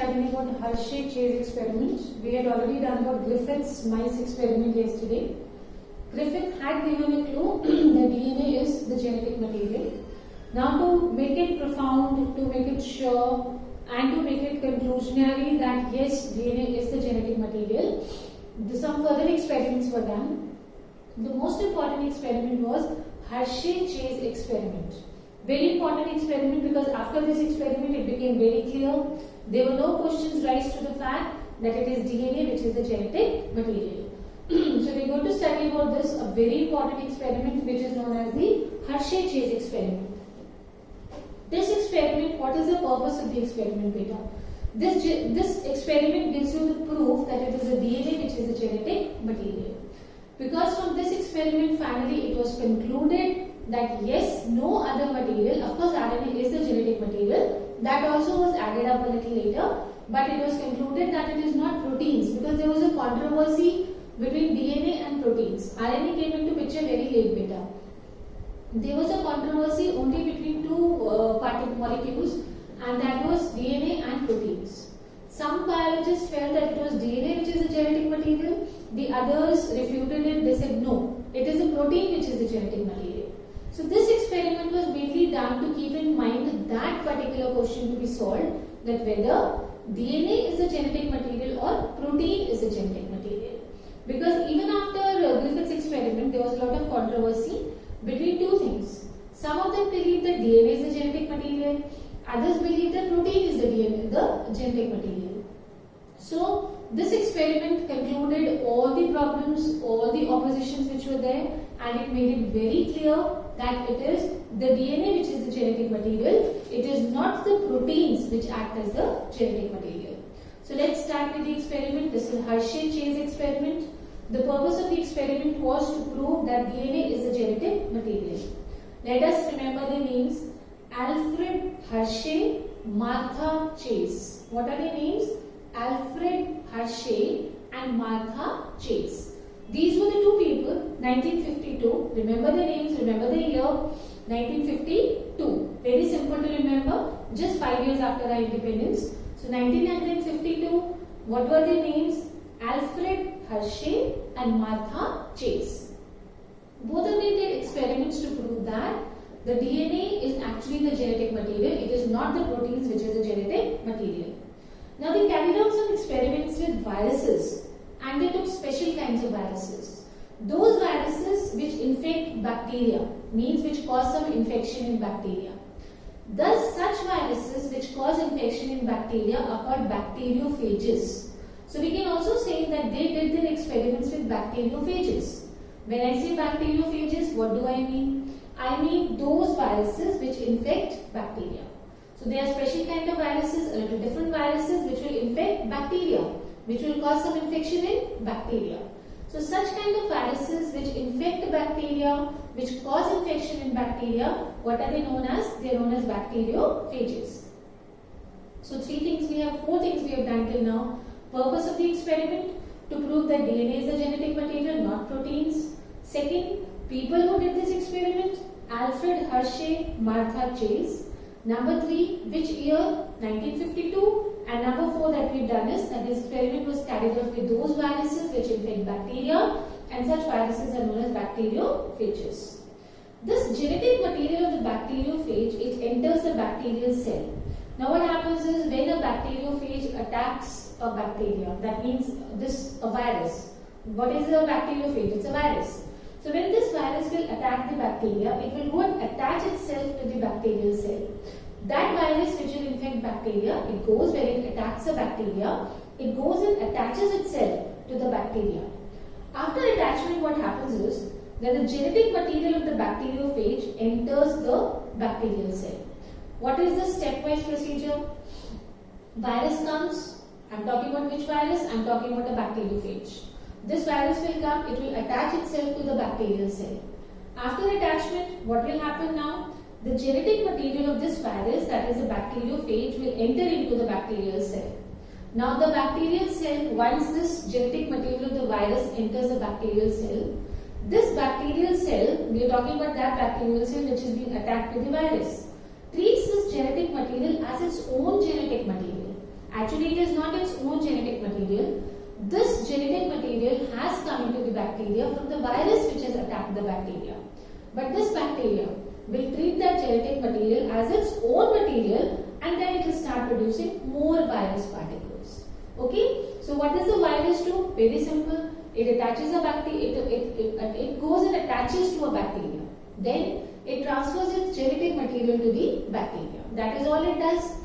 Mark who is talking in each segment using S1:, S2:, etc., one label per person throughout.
S1: studying about Hershey-Chase experiment. We had already done about Griffith's mice experiment yesterday. Griffith had given a clue that DNA is the genetic material. Now to make it profound, to make it sure, and to make it conclusionary that yes, DNA is the genetic material, some further experiments were done. The most important experiment was Hershey-Chase experiment. Very important experiment because after this experiment it became very clear. There were no questions raised to the fact that it is DNA which is the genetic material. So we are going to study about this, a very important experiment which is known as the Hershey-Chase experiment. This experiment, what is the purpose of the experiment, beta? This experiment gives you the proof that it is a DNA which is the genetic material. Because from this experiment finally it was concluded that yes, no other material, of course RNA is the genetic material, that also was added up a little later, but it was concluded that it is not proteins because there was a controversy between DNA and proteins. RNA came into picture very late, beta. There was a controversy only between two molecules, and that was DNA and proteins. Some biologists felt that it was DNA which is the genetic material, the others refuted it, they said no, it is a protein which is the genetic material. So this experiment was mainly done to keep in mind that particular question to be solved, that whether DNA is the genetic material or protein is the genetic material. Because even after Griffith's experiment, there was a lot of controversy between two things. Some of them believed that DNA is the genetic material, others believe that protein is the genetic material. So this experiment concluded all the problems, all the oppositions which were there, and it made it very clear that it is the DNA which is the genetic material. It is not the proteins which act as the genetic material. So let's start with the experiment. This is Hershey-Chase experiment. The purpose of the experiment was to prove that DNA is the genetic material. Let us remember the names: Alfred Hershey, Martha Chase. What are their names? Alfred Hershey and Martha Chase. These were the two people, 1952. Remember the names, remember the year, 1952. Very simple to remember, just 5 years after our independence. So 1952, what were their names? Alfred Hershey and Martha Chase. Both of them did experiments to prove that the DNA is actually the genetic material. It is not the proteins which is the genetic material. Now they carried out some experiments with viruses, and they took special kinds of viruses. Those viruses which infect bacteria, means which cause some infection in bacteria. Thus such viruses which cause infection in bacteria are called bacteriophages. So we can also say that they did their experiments with bacteriophages. When I say bacteriophages, what do I mean? I mean those viruses which infect bacteria. So there are special kind of viruses, a little different viruses which will infect bacteria, which will cause some infection in bacteria. So such kind of viruses which infect bacteria, which cause infection in bacteria, what are they known as? They are known as bacteriophages. So four things we have done till now. Purpose of the experiment, to prove that DNA is the genetic material, not proteins. Second, people who did this experiment, Alfred Hershey, Martha Chase. Number 3, which year? 1952. And number 4 that we've done is that this experiment was carried out with those viruses which infect bacteria, and such viruses are known as bacteriophages. This genetic material of the bacteriophage, it enters the bacterial cell. Now what happens is when a bacteriophage attacks a bacteria, that means a virus. What is a bacteriophage? It's a virus. So when this virus will attack the bacteria, it will go and attach itself to the bacterial cell. That virus which will infect bacteria, it goes where it attacks a bacteria, it goes and attaches itself to the bacteria. After attachment, what happens is that the genetic material of the bacteriophage enters the bacterial cell. What is the stepwise procedure? Virus comes, I am talking about which virus? I am talking about a bacteriophage. This virus will come, it will attach itself to the bacterial cell. After attachment, what will happen now? The genetic material of this virus, that is a bacteriophage, will enter into the bacterial cell. Now the bacterial cell, once this genetic material of the virus enters the bacterial cell, this bacterial cell, we are talking about that bacterial cell which is being attacked with the virus, treats this genetic material as its own genetic material. Actually, it is not its own genetic material. This genetic material has come into the bacteria from the virus which has attacked the bacteria. But this bacteria will treat that genetic material as its own material, and then it will start producing more virus particles. Okay? So what does the virus do? Very simple. It attaches a bacteria. It goes and attaches to a bacteria. Then it transfers its genetic material to the bacteria. That is all it does.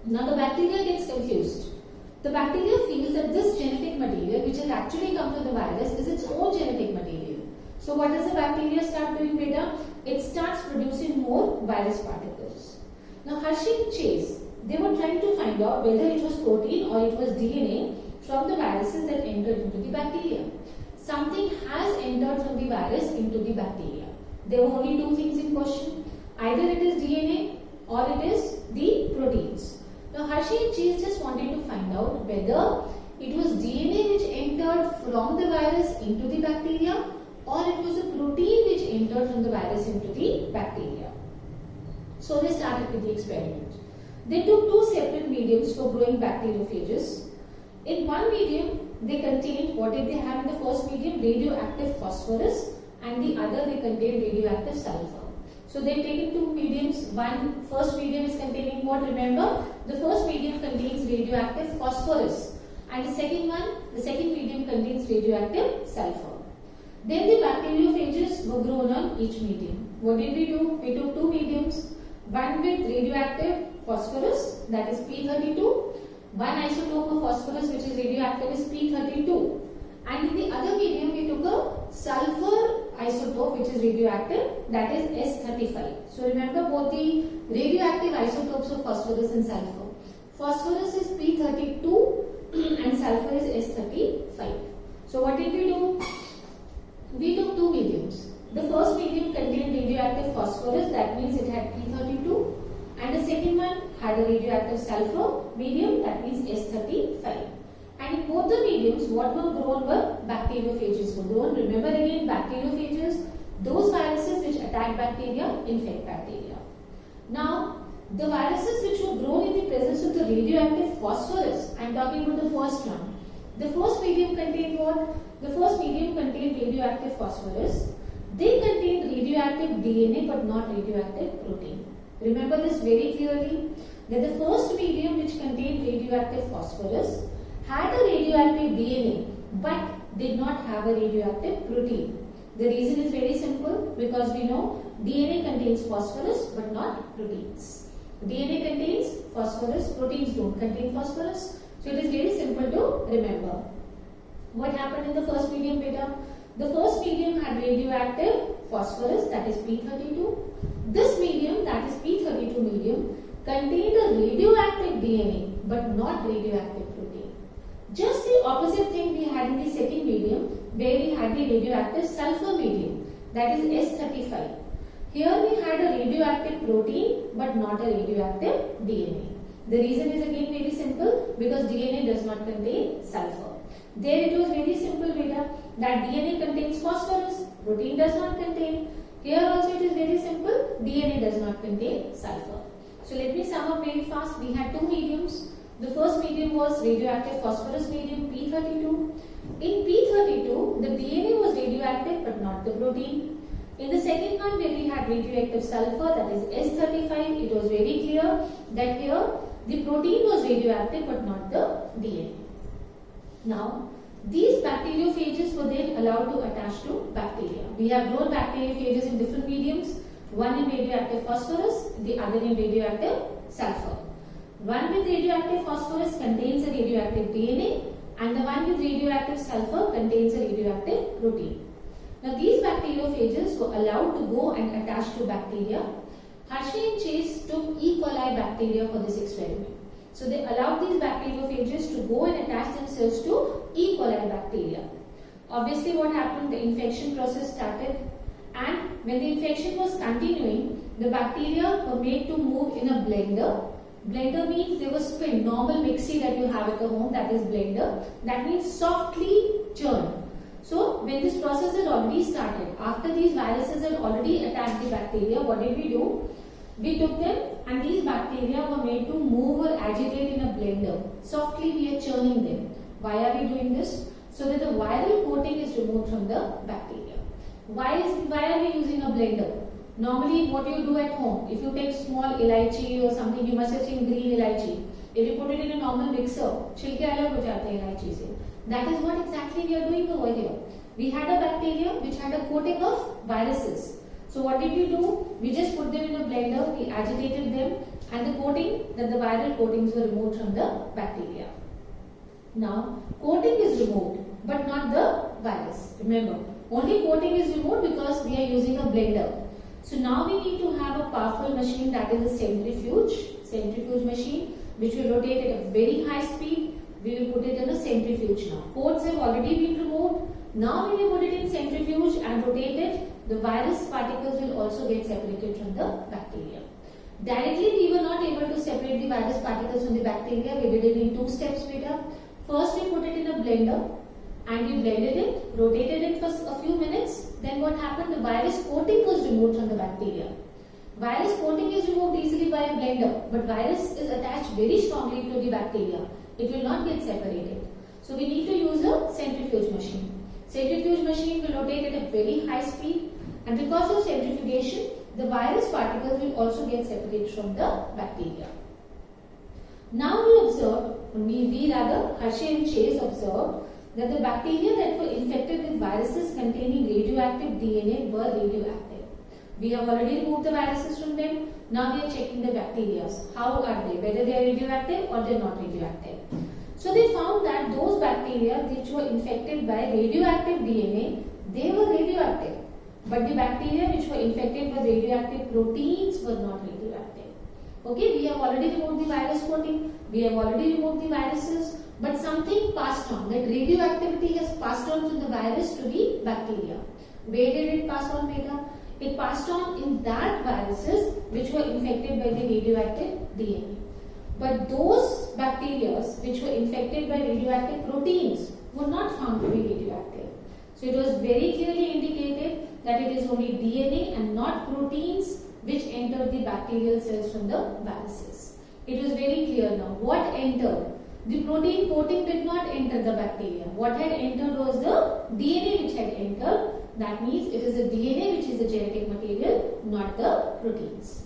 S1: Now the bacteria gets confused. The bacteria feels that this genetic material, which has actually come from the virus, is its own genetic material. So what does the bacteria start doing, beta? It starts producing more virus particles. Now Hershey and Chase, they were trying to find out whether it was protein or it was DNA from the viruses that entered into the bacteria. Something has entered from the virus into the bacteria. There were only two things in question. Either it is DNA or it is the proteins. Now Hershey and Chase just wanted to find out whether it was DNA which entered from the virus into the bacteria or it was a protein which entered from the virus into the bacteria. So they started with the experiment. They took two separate mediums for growing bacteriophages. In one medium, they contained, what did they have in the first medium? Radioactive phosphorus, and the other they contained radioactive sulfur. So they have taken two mediums. First medium is containing what? Remember, the first medium contains radioactive phosphorus, and the second medium contains radioactive sulfur. Then the bacteriophages were grown on each medium. What did we do? We took two mediums, one with radioactive phosphorus, that is P32, one isotope of phosphorus which is radioactive is P32, and in the other medium we took a sulfur isotope which is radioactive, that is S35. So remember both the radioactive isotopes of phosphorus and sulfur. Phosphorus is P32 and sulfur is S35. So what did we do? We took two mediums. The first medium contained radioactive phosphorus, that means it had P32, and the second one had a radioactive sulfur medium, that means S35. And in both the mediums, what were grown were bacteriophages were grown. Remember again, bacteriophages, those viruses which attack bacteria, infect bacteria. Now, the viruses which were grown in the presence of the radioactive phosphorus, I am talking about the first one. The first medium contained what? The first medium contained radioactive phosphorus. They contained radioactive DNA but not radioactive protein. Remember this very clearly, that the first medium which contained radioactive phosphorus had a radioactive DNA but did not have a radioactive protein. The reason is very simple, because we know DNA contains phosphorus but not proteins. DNA contains phosphorus, proteins don't contain phosphorus. So it is very simple to remember. What happened in the first medium, beta? The first medium had radioactive phosphorus, that is P32. This medium, that is P32 medium, contained a radioactive DNA but not radioactive protein. Just the opposite thing we had in the second medium, where we had the radioactive sulfur medium, that is S35. Here we had a radioactive protein but not a radioactive DNA. The reason is again very simple, because DNA does not contain sulfur. There it was very simple, beta, that DNA contains phosphorus, protein does not contain. Here also it is very simple, DNA does not contain sulfur. So let me sum up very fast. We had two mediums. The first medium was radioactive phosphorus medium P32. In P32, the DNA was radioactive but not the protein. In the second one, where we had radioactive sulfur, that is S35, it was very clear that here the protein was radioactive but not the DNA. Now, these bacteriophages were then allowed to attach to bacteria. We have grown bacteriophages in different mediums, one in radioactive phosphorus, the other in radioactive sulfur. One with radioactive phosphorus contains a radioactive DNA, and the one with radioactive sulfur contains a radioactive protein. Now, these bacteriophages were allowed to go and attach to bacteria. Hershey and Chase took E. coli bacteria for this experiment. So they allowed these bacteriophages to go and attach themselves to E. coli bacteria. Obviously what happened, the infection process started, and when the infection was continuing, the bacteria were made to move in a blender. Blender means they were spin, normal mixie that you have at the home, that is blender. That means softly churn. So when this process had already started, after these viruses had already attacked the bacteria, what did we do? We took them, and these bacteria were made to move or agitate in a blender blender. Softly we are churning them. Why are we doing this? So that the viral coating is removed from the bacteria. Why are we using a blender? Normally what you do at home, if you take small elaichi or something, you must have seen green elaichi. If you put it in a normal mixer, छिलके अलग हो जाते हैं इलायची से. That is what exactly we are doing over here. We had a bacteria which had a coating of viruses. So what did we do? We just put them in a blender, we agitated them, and the coating, that the viral coatings were removed from the bacteria. Now, coating is removed, but not the virus. Remember, only coating is removed because we are using a blender. So now we need to have a powerful machine, that is a centrifuge machine, which will rotate at a very high speed. We will put it in a centrifuge now. Coats have already been removed. Now when we put it in centrifuge and rotate it, the virus particles will also get separated from the bacteria. Directly we were not able to separate the virus particles from the bacteria. We did it in 2 steps later. First we put it in a blender and we blended it, rotated it for a few minutes. Then what happened? The virus coating was removed from the bacteria. Virus coating is removed easily by a blender, but virus is attached very strongly to the bacteria. It will not get separated. So we need to use a centrifuge machine. Centrifuge machine will rotate at a very high speed, and because of centrifugation, the virus particles will also get separated from the bacteria. Now Hershey and Chase observed that the bacteria that were infected with viruses containing radioactive DNA were radioactive. We have already removed the viruses from them. Now we are checking the bacteria. How are they? Whether they are radioactive or they are not radioactive. So they found that those bacteria which were infected by radioactive DNA, they were radioactive. But the bacteria which were infected with radioactive proteins were not radioactive. Okay, we have already removed the virus coating, we have already removed the viruses, but something passed on, that radioactivity has passed on from the virus to the bacteria. Where did it pass on, beta? It passed on in that viruses which were infected by the radioactive DNA. But those bacteria which were infected by radioactive proteins were not found to be radioactive. So it was very clearly indicated that it is only DNA and not proteins which entered the bacterial cells from the viruses. It was very clear now. What entered? The protein coating did not enter the bacteria. What had entered was the DNA which had entered. That means it is the DNA which is the genetic material, not the proteins.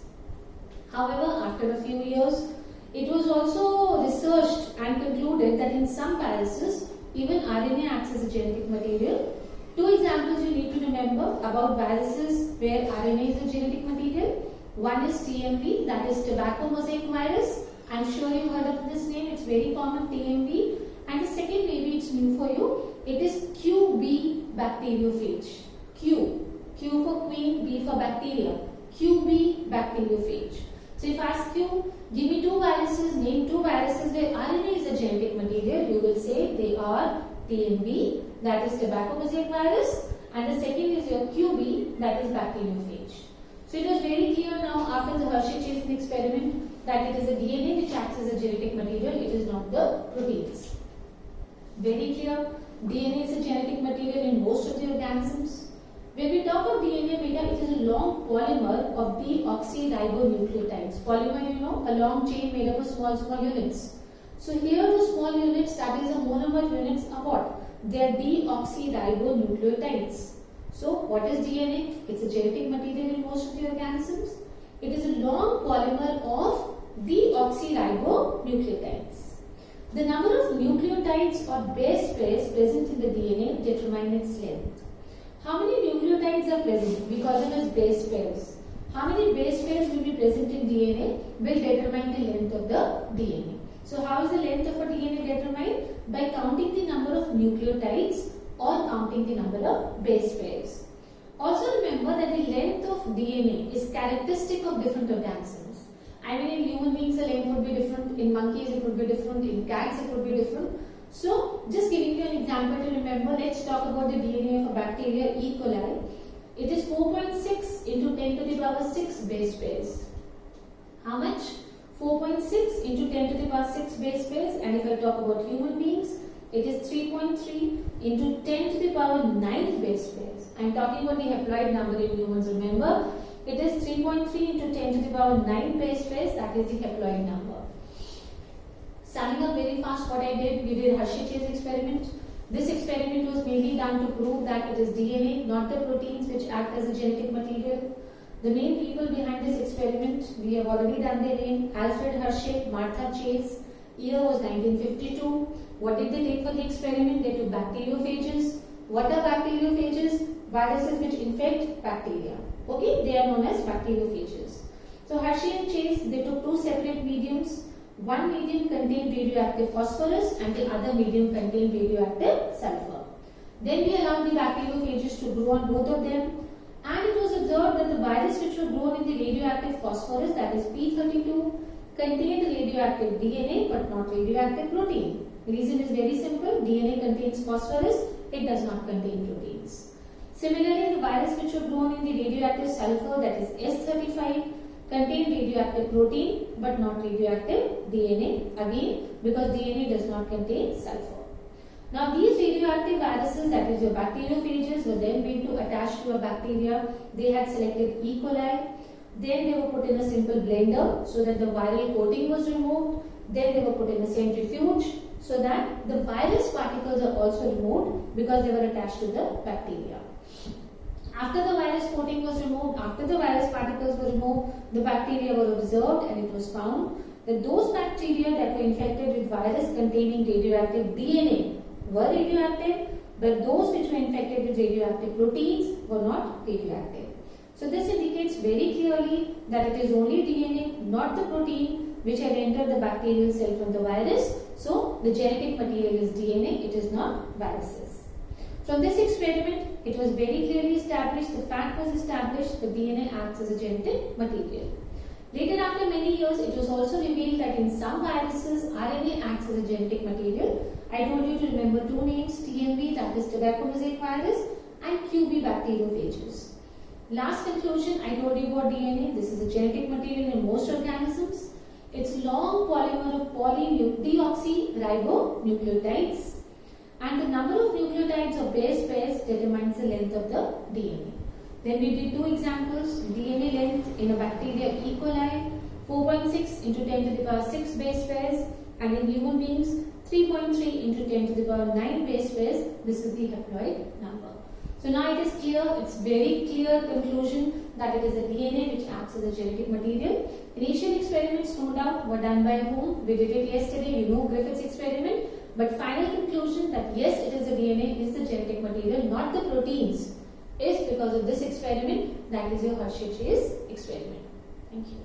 S1: However, after a few years, it was also researched and concluded that in some viruses, even RNA acts as a genetic material. 2 examples you need to remember about viruses where RNA is a genetic material. One is TMV, that is tobacco mosaic virus. I'm sure you heard of this name, it's very common, TMV. And the second, maybe it's new for you, it is QB bacteriophage. Q for queen, B for bacteria. QB bacteriophage. So if I ask you, give me 2 viruses, name 2 viruses where RNA is a genetic material, you will say they are TMV, that is tobacco mosaic virus, and the second is your QB, that is bacteriophage. So it was very clear now after the Hershey-Chase experiment that it is a DNA which acts as a genetic material, it is not the proteins. Very clear, DNA is a genetic material in most of the organisms. When we talk of DNA, beta, it is a long polymer of deoxyribonucleotides. Polymer, you know, a long chain made up of small units. So here the small units, that is the monomer units, are what? They are deoxyribonucleotides. So what is DNA? It's a genetic material in most of the organisms. It is a long polymer of deoxyribonucleotides. The number of nucleotides or base pairs present in the DNA determine its length. How many nucleotides are present? We call them as base pairs. How many base pairs will be present in DNA will determine the length of the DNA. So how is the length of a DNA determined? By counting the number of nucleotides or counting the number of base pairs. Also remember that the length of DNA is characteristic of different organisms. I mean, in human beings the length would be different, in monkeys it would be different, in cats it would be different. So, just giving you an example to remember, let's talk about the DNA of a bacteria E. coli. It is 4.6 into 10 to the power 6 base pairs. How much? 4.6 into 10 to the power 6 base pairs. And if I talk about human beings, it is 3.3 into 10 to the power 9 base pairs. I am talking about the haploid number in humans, remember. It is 3.3 into 10 to the power 9 base pairs, that is the haploid number. Summing up very fast what I did, we did Hershey-Chase experiment. This experiment was mainly done to prove that it is DNA, not the proteins which act as a genetic material. The main people behind this experiment, we have already done their name, Alfred Hershey, Martha Chase. Year was 1952. What did they take for the experiment? They took bacteriophages. What are bacteriophages? Viruses which infect bacteria. Okay, they are known as bacteriophages. So Hershey and Chase, they took two separate mediums. One medium contained radioactive phosphorus and the other medium contained radioactive sulfur. Then we allowed the bacteriophages to grow on both of them, and it was observed that the virus which were grown in the radioactive phosphorus, that is P32, contained radioactive DNA but not radioactive protein. The reason is very simple. DNA contains phosphorus, it does not contain proteins. Similarly, the virus which were grown in the radioactive sulfur, that is S35, contained radioactive protein but not radioactive DNA, again because DNA does not contain sulfur. Now these radioactive viruses, that is your bacteriophages, were then made to attach to a bacteria. They had selected E. coli. Then they were put in a simple blender so that the viral coating was removed. Then they were put in a centrifuge so that the virus particles are also removed because they were attached to the bacteria. After the virus coating was removed, after the virus particles were removed, the bacteria were observed, and it was found that those bacteria that were infected with virus containing radioactive DNA were radioactive, but those which were infected with radioactive proteins were not radioactive. So this indicates very clearly that it is only DNA, not the protein, which had entered the bacterial cell from the virus. So the genetic material is DNA, it is not viruses. From this experiment, it was very clearly established, the fact was established that DNA acts as a genetic material. Later, after many years, it was also revealed that in some viruses, RNA acts as a genetic material. I told you to remember two names, TMV, that is tobacco mosaic virus, and QB, bacteriophages. Last conclusion, I told you about DNA. This is a genetic material in most organisms. It's long polymer of polydeoxyribonucleotides, and the number of nucleotides or base pairs determines the length of the DNA. Then we did two examples. DNA length in a bacteria E. coli, 4.6 into 10 to the power 6 base pairs, and in human beings 3.3 into 10 to the power 9 base pairs. This is the haploid number. So now it is clear, it's very clear conclusion that it is a DNA which acts as a genetic material. Initial experiments, no doubt, were done by whom? We did it yesterday, you know, Griffith's experiment. But final conclusion that yes, it is a DNA, is the genetic material, not the proteins, is because of this experiment, that is your Hershey-Chase experiment. Thank you.